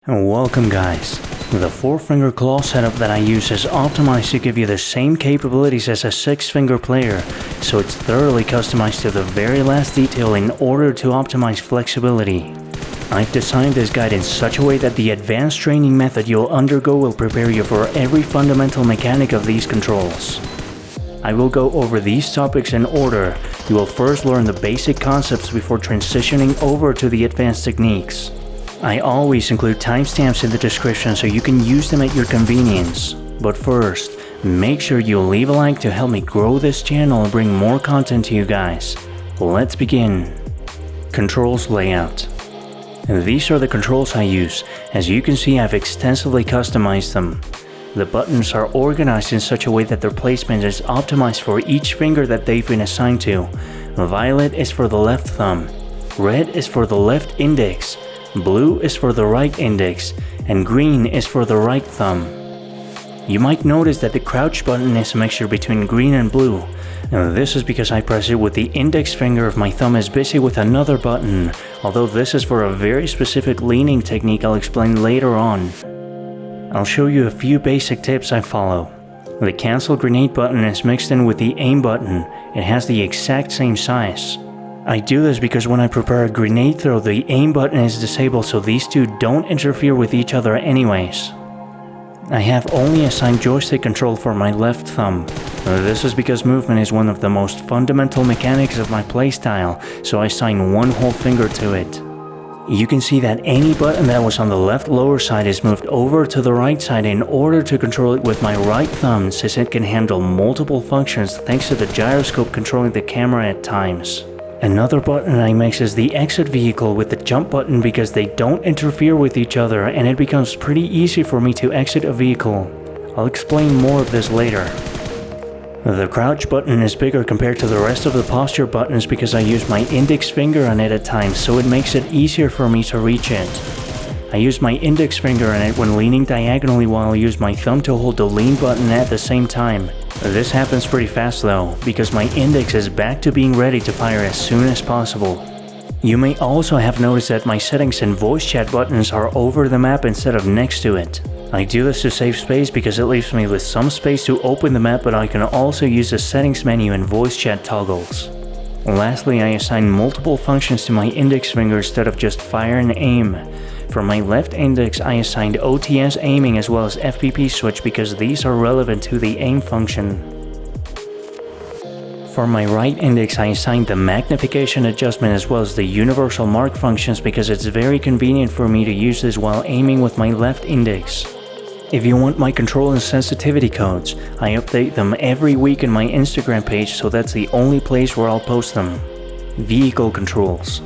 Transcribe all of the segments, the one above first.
Welcome guys. The 4-finger claw setup that I use is optimized to give you the same capabilities as a 6-finger player, so it's thoroughly customized to the very last detail in order to optimize flexibility. I've designed this guide in such a way that the advanced training method you'll undergo will prepare you for every fundamental mechanic of these controls. I will go over these topics in order. You will first learn the basic concepts before transitioning over to the advanced techniques. I always include timestamps in the description so you can use them at your convenience. But first, make sure you leave a like to help me grow this channel and bring more content to you guys. Let's begin. Controls layout. These are the controls I use. As you can see, I've extensively customized them. The buttons are organized in such a way that their placement is optimized for each finger that they've been assigned to. Violet is for the left thumb, red is for the left index, blue is for the right index, and green is for the right thumb. You might notice that the crouch button is a mixture between green and blue. This is because I press it with the index finger if my thumb is busy with another button, although this is for a very specific leaning technique I'll explain later on. I'll show you a few basic tips I follow. The cancel grenade button is mixed in with the aim button. It has the exact same size. I do this because when I prepare a grenade throw, the aim button is disabled so these two don't interfere with each other anyways. I have only assigned joystick control for my left thumb. This is because movement is one of the most fundamental mechanics of my playstyle, so I assign one whole finger to it. You can see that any button that was on the left lower side is moved over to the right side in order to control it with my right thumb, since it can handle multiple functions thanks to the gyroscope controlling the camera at times. Another button I mix is the exit vehicle with the jump button because they don't interfere with each other and it becomes pretty easy for me to exit a vehicle. I'll explain more of this later. The crouch button is bigger compared to the rest of the posture buttons because I use my index finger on it at times, so it makes it easier for me to reach it. I use my index finger on it when leaning diagonally while I use my thumb to hold the lean button at the same time. This happens pretty fast though, because my index is back to being ready to fire as soon as possible. You may also have noticed that my settings and voice chat buttons are over the map instead of next to it. I do this to save space because it leaves me with some space to open the map, but I can also use the settings menu and voice chat toggles. Lastly, I assign multiple functions to my index finger instead of just fire and aim. For my left index, I assigned OTS aiming as well as FPP switch because these are relevant to the aim function. For my right index, I assigned the magnification adjustment as well as the universal mark functions because it's very convenient for me to use this while aiming with my left index. If you want my control and sensitivity codes, I update them every week in my Instagram page, so that's the only place where I'll post them. Vehicle controls.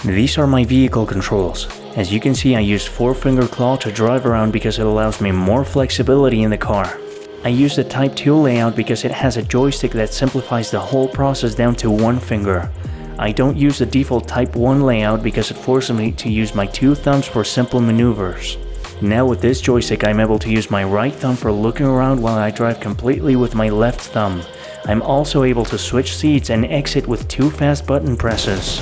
These are my vehicle controls. As you can see, I use 4-finger claw to drive around because it allows me more flexibility in the car. I use the Type 2 layout because it has a joystick that simplifies the whole process down to 1 finger. I don't use the default Type 1 layout because it forces me to use my 2 thumbs for simple maneuvers. Now with this joystick, I'm able to use my right thumb for looking around while I drive completely with my left thumb. I'm also able to switch seats and exit with 2 fast button presses.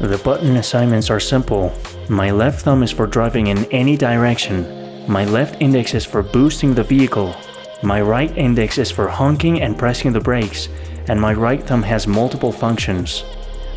The button assignments are simple. My left thumb is for driving in any direction. My left index is for boosting the vehicle. My right index is for honking and pressing the brakes. And my right thumb has multiple functions.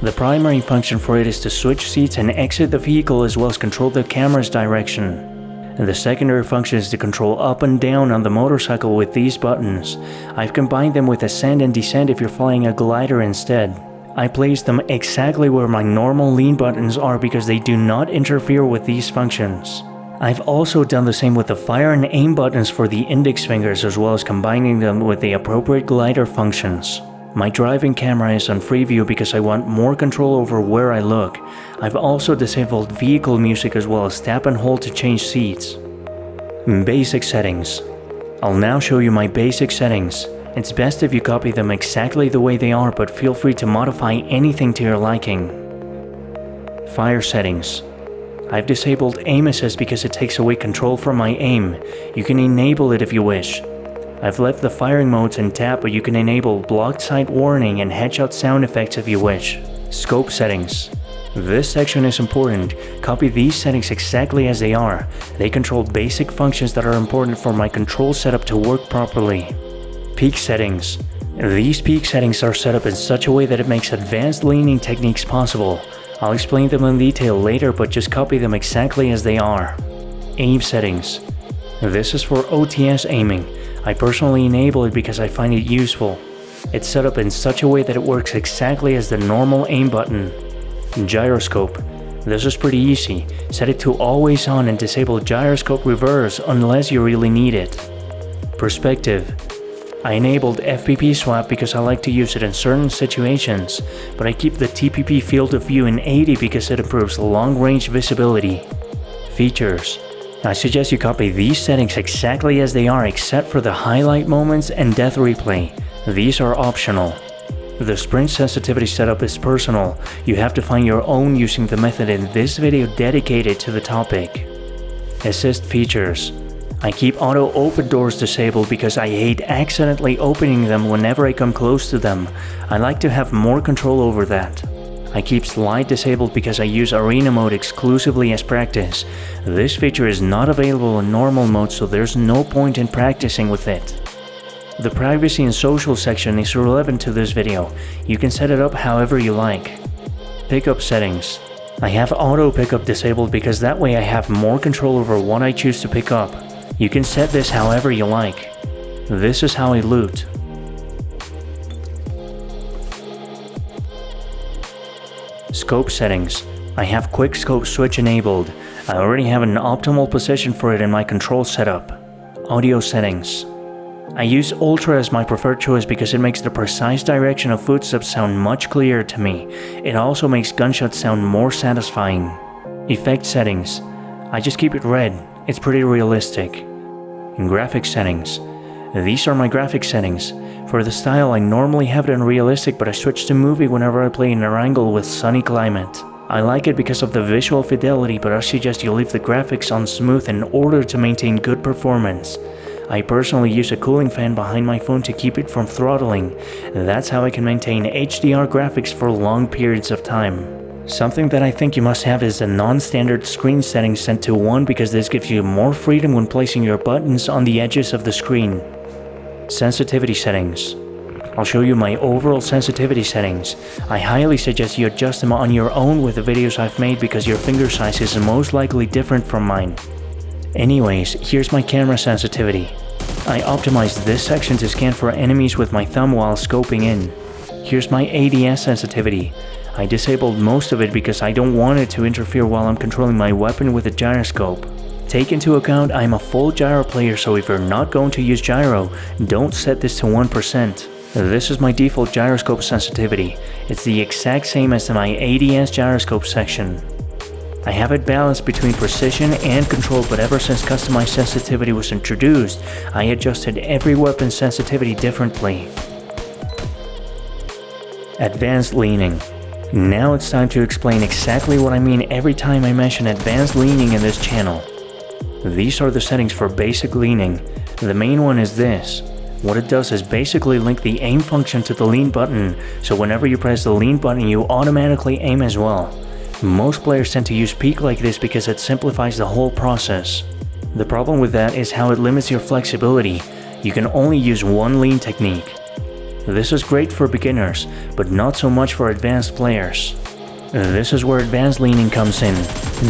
The primary function for it is to switch seats and exit the vehicle as well as control the camera's direction. And the secondary function is to control up and down on the motorcycle with these buttons. I've combined them with ascend and descend if you're flying a glider instead. I place them exactly where my normal lean buttons are because they do not interfere with these functions. I've also done the same with the fire and aim buttons for the index fingers as well as combining them with the appropriate glider functions. My driving camera is on free view because I want more control over where I look. I've also disabled vehicle music as well as tap and hold to change seats. Basic settings. I'll now show you my basic settings. It's best if you copy them exactly the way they are, but feel free to modify anything to your liking. Fire settings. I've disabled aim assist because it takes away control from my aim. You can enable it if you wish. I've left the firing modes in tap, but you can enable blocked sight warning and headshot sound effects if you wish. Scope settings. This section is important. Copy these settings exactly as they are. They control basic functions that are important for my control setup to work properly. Peak settings. These peak settings are set up in such a way that it makes advanced leaning techniques possible. I'll explain them in detail later, but just copy them exactly as they are. Aim settings. This is for OTS aiming. I personally enable it because I find it useful. It's set up in such a way that it works exactly as the normal aim button. Gyroscope. This is pretty easy. Set it to always on and disable gyroscope reverse unless you really need it. Perspective. I enabled FPP swap because I like to use it in certain situations, but I keep the TPP field of view in 80 because it improves long-range visibility. Features. I suggest you copy these settings exactly as they are except for the highlight moments and death replay. These are optional. The sprint sensitivity setup is personal. You have to find your own using the method in this video dedicated to the topic. Assist features. I keep auto open doors disabled because I hate accidentally opening them whenever I come close to them. I like to have more control over that. I keep slide disabled because I use arena mode exclusively as practice. This feature is not available in normal mode, so there's no point in practicing with it. The privacy and social section is irrelevant to this video. You can set it up however you like. Pickup settings. I have auto pickup disabled because that way I have more control over what I choose to pick up. You can set this however you like. This is how I loot. Scope settings. I have quick scope switch enabled. I already have an optimal position for it in my control setup. Audio settings. I use Ultra as my preferred choice because it makes the precise direction of footsteps sound much clearer to me. It also makes gunshots sound more satisfying. Effect settings. I just keep it red. It's pretty realistic. In graphics settings. These are my graphics settings. For the style, I normally have it in realistic, but I switch to movie whenever I play in a angle with sunny climate. I like it because of the visual fidelity, but I suggest you leave the graphics on smooth in order to maintain good performance. I personally use a cooling fan behind my phone to keep it from throttling. That's how I can maintain HDR graphics for long periods of time. Something that I think you must have is the non-standard screen settings set to 1 because this gives you more freedom when placing your buttons on the edges of the screen. Sensitivity settings. I'll show you my overall sensitivity settings. I highly suggest you adjust them on your own with the videos I've made because your finger size is most likely different from mine. Anyways, here's my camera sensitivity. I optimized this section to scan for enemies with my thumb while scoping in. Here's my ADS sensitivity. I disabled most of it because I don't want it to interfere while I'm controlling my weapon with a gyroscope. Take into account I'm a full gyro player, so if you're not going to use gyro, don't set this to 1%. This is my default gyroscope sensitivity. It's the exact same as my ADS gyroscope section. I have it balanced between precision and control, but ever since customized sensitivity was introduced, I adjusted every weapon's sensitivity differently. Advanced leaning. Now it's time to explain exactly what I mean every time I mention advanced leaning in this channel. These are the settings for basic leaning. The main one is this. What it does is basically link the aim function to the lean button, so whenever you press the lean button you automatically aim as well. Most players tend to use peak like this because it simplifies the whole process. The problem with that is how it limits your flexibility. You can only use one lean technique. This is great for beginners, but not so much for advanced players. This is where advanced leaning comes in.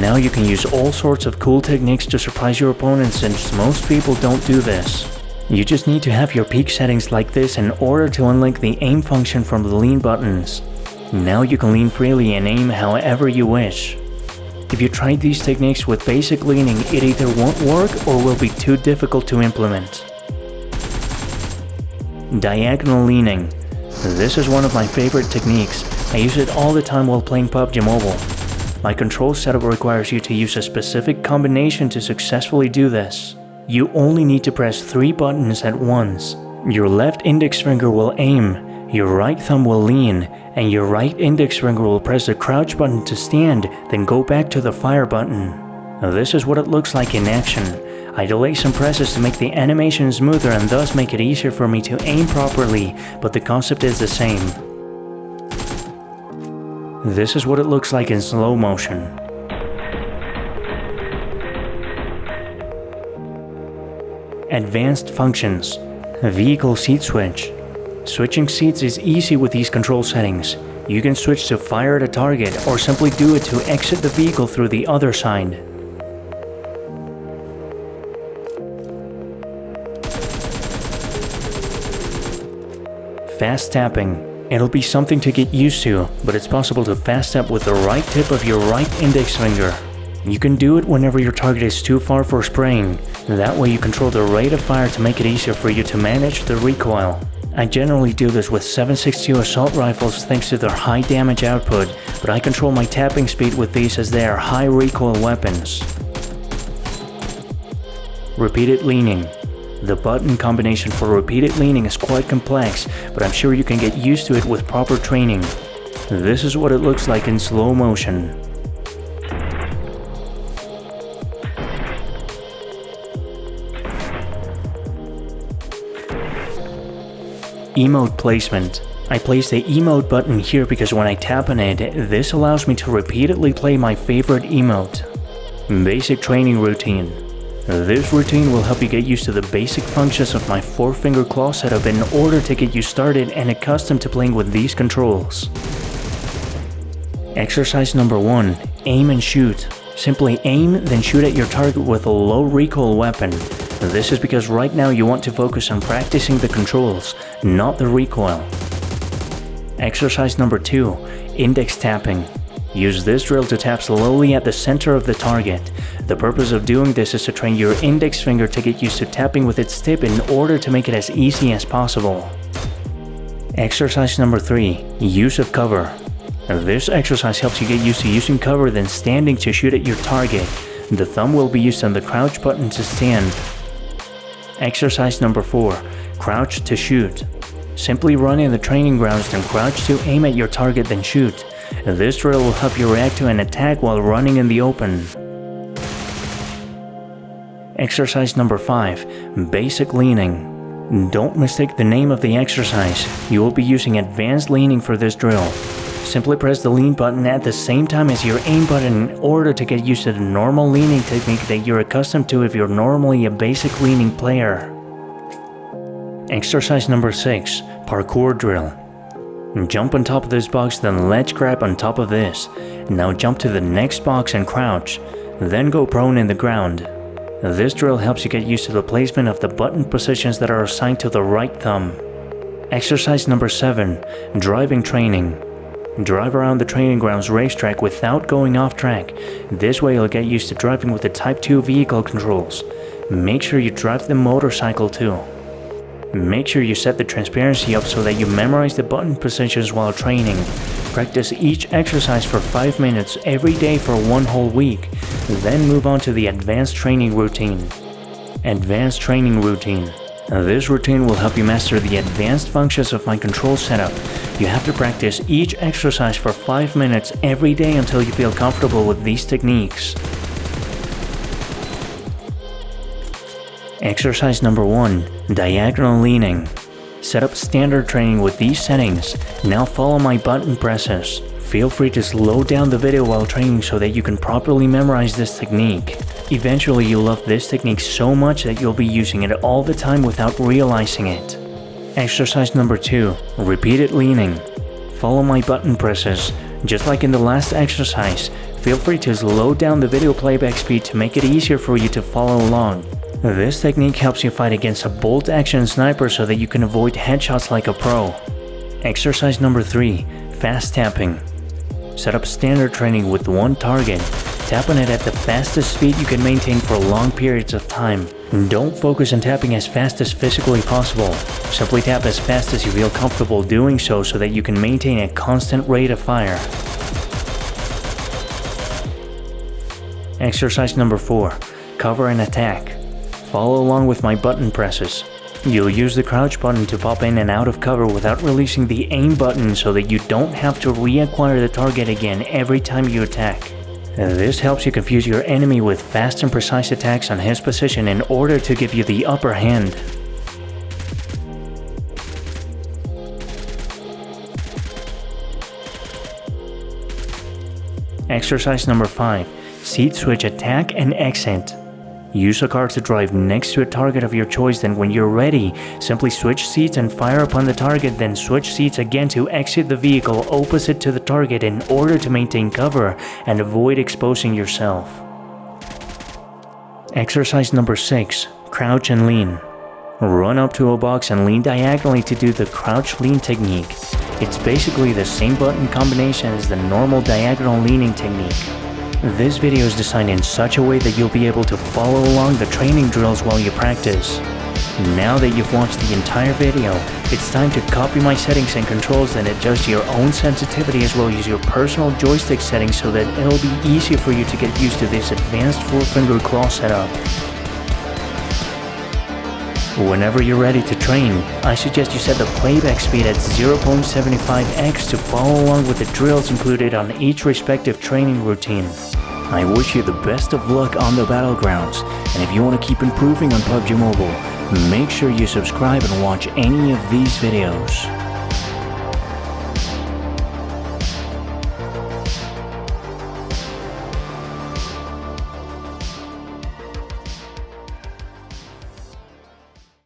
Now you can use all sorts of cool techniques to surprise your opponents since most people don't do this. You just need to have your peak settings like this in order to unlink the aim function from the lean buttons. Now you can lean freely and aim however you wish. If you tried these techniques with basic leaning, it either won't work or will be too difficult to implement. Diagonal leaning. This is one of my favorite techniques. I use it all the time while playing PUBG Mobile. My control setup requires you to use a specific combination to successfully do this. You only need to press 3 buttons at once. Your left index finger will aim, your right thumb will lean, and your right index finger will press the crouch button to stand, then go back to the fire button. This is what it looks like in action. I delay some presses to make the animation smoother and thus make it easier for me to aim properly, but the concept is the same. This is what it looks like in slow motion. Advanced functions. Vehicle seat switch. Switching seats is easy with these control settings. You can switch to fire at a target or simply do it to exit the vehicle through the other side. Fast tapping. It'll be something to get used to, but it's possible to fast tap with the right tip of your right index finger. You can do it whenever your target is too far for spraying. That way you control the rate of fire to make it easier for you to manage the recoil. I generally do this with 7.62 assault rifles thanks to their high damage output, but I control my tapping speed with these as they are high recoil weapons. Repeated leaning. The button combination for repeated leaning is quite complex, but I'm sure you can get used to it with proper training. This is what it looks like in slow motion. Emote placement. I place the emote button here because when I tap on it, this allows me to repeatedly play my favorite emote. Basic training routine. This routine will help you get used to the basic functions of my 4-finger claw setup in order to get you started and accustomed to playing with these controls. Exercise number 1. Aim and shoot. Simply aim, then shoot at your target with a low recoil weapon. This is because right now you want to focus on practicing the controls, not the recoil. Exercise number 2. Index tapping. Use this drill to tap slowly at the center of the target. The purpose of doing this is to train your index finger to get used to tapping with its tip in order to make it as easy as possible. Exercise number 3. Use of cover. This exercise helps you get used to using cover then standing to shoot at your target. The thumb will be used on the crouch button to stand. Exercise number 4. Crouch to shoot. Simply run in the training grounds then crouch to aim at your target then shoot. This drill will help you react to an attack while running in the open. Exercise number 5. Basic leaning. Don't mistake the name of the exercise. You will be using advanced leaning for this drill. Simply press the lean button at the same time as your aim button in order to get used to the normal leaning technique that you're accustomed to if you're normally a basic leaning player. Exercise number 6. Parkour drill. Jump on top of this box, then ledge grab on top of this. Now jump to the next box and crouch, then go prone in the ground. This drill helps you get used to the placement of the button positions that are assigned to the right thumb. Exercise number 7. Driving training. Drive around the training grounds racetrack without going off track. This way you'll get used to driving with the Type 2 vehicle controls. Make sure you drive the motorcycle too. Make sure you set the transparency up so that you memorize the button positions while training. Practice each exercise for 5 minutes every day for 1 whole week. Then move on to the advanced training routine. Advanced training routine. This routine will help you master the advanced functions of my control setup. You have to practice each exercise for 5 minutes every day until you feel comfortable with these techniques. Exercise number 1. Diagonal leaning. Set up standard training with these settings. Now follow my button presses. Feel free to slow down the video while training so that you can properly memorize this technique. Eventually you'll love this technique so much that you'll be using it all the time without realizing it. Exercise number 2. Repeated leaning. Follow my button presses. Just like in the last exercise, feel free to slow down the video playback speed to make it easier for you to follow along. This technique helps you fight against a bolt action sniper so that you can avoid headshots like a pro. Exercise number 3. Fast tapping. Set up standard training with 1 target. Tap on it at the fastest speed you can maintain for long periods of time. Don't focus on tapping as fast as physically possible. Simply tap as fast as you feel comfortable doing so that you can maintain a constant rate of fire. Exercise number 4. Cover and attack. Follow along with my button presses. You'll use the crouch button to pop in and out of cover without releasing the aim button so that you don't have to reacquire the target again every time you attack. This helps you confuse your enemy with fast and precise attacks on his position in order to give you the upper hand. Exercise number 5. Seat switch attack and exit. Use a car to drive next to a target of your choice, then when you're ready, simply switch seats and fire upon the target, then switch seats again to exit the vehicle opposite to the target in order to maintain cover and avoid exposing yourself. Exercise number 6. Crouch and lean. Run up to a box and lean diagonally to do the crouch lean technique. It's basically the same button combination as the normal diagonal leaning technique. This video is designed in such a way that you'll be able to follow along the training drills while you practice. Now that you've watched the entire video, it's time to copy my settings and controls and adjust your own sensitivity as well as your personal joystick settings so that it'll be easier for you to get used to this advanced 4-finger claw setup. Whenever you're ready to train, I suggest you set the playback speed at 0.75x to follow along with the drills included on each respective training routine. I wish you the best of luck on the battlegrounds, and if you want to keep improving on PUBG Mobile, make sure you subscribe and watch any of these videos.